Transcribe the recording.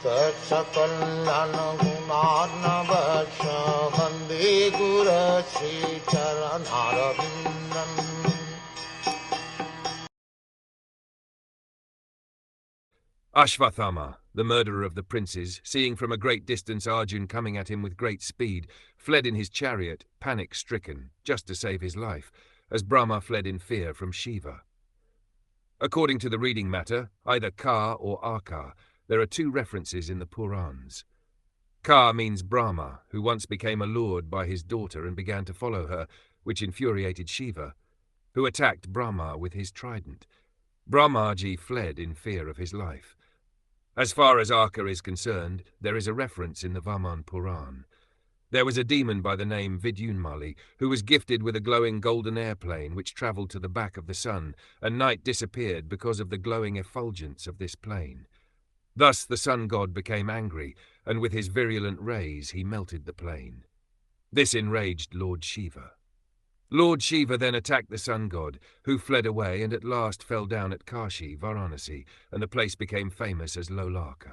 Sakal Gunarnavasha Vande Guru Sri Charanaravindan. Aśvatthāma, the murderer of the princes, seeing from a great distance Arjun coming at him with great speed, fled in his chariot, panic-stricken, just to save his life, as Brahma fled in fear from Shiva. According to the reading matter, either Ka or Aka, there are two references in the Purans. Ka means Brahma, who once became allured by his daughter and began to follow her, which infuriated Shiva, who attacked Brahma with his trident. Brahmaji fled in fear of his life. As far as Aka is concerned, there is a reference in the Vaman Puran. There was a demon by the name Vidyunmali who was gifted with a glowing golden airplane which travelled to the back of the sun, and night disappeared because of the glowing effulgence of this plane. Thus the sun god became angry, and with his virulent rays he melted the plane. This enraged Lord Shiva. Lord Shiva then attacked the sun god, who fled away and at last fell down at Kashi, Varanasi, and the place became famous as Lolaka.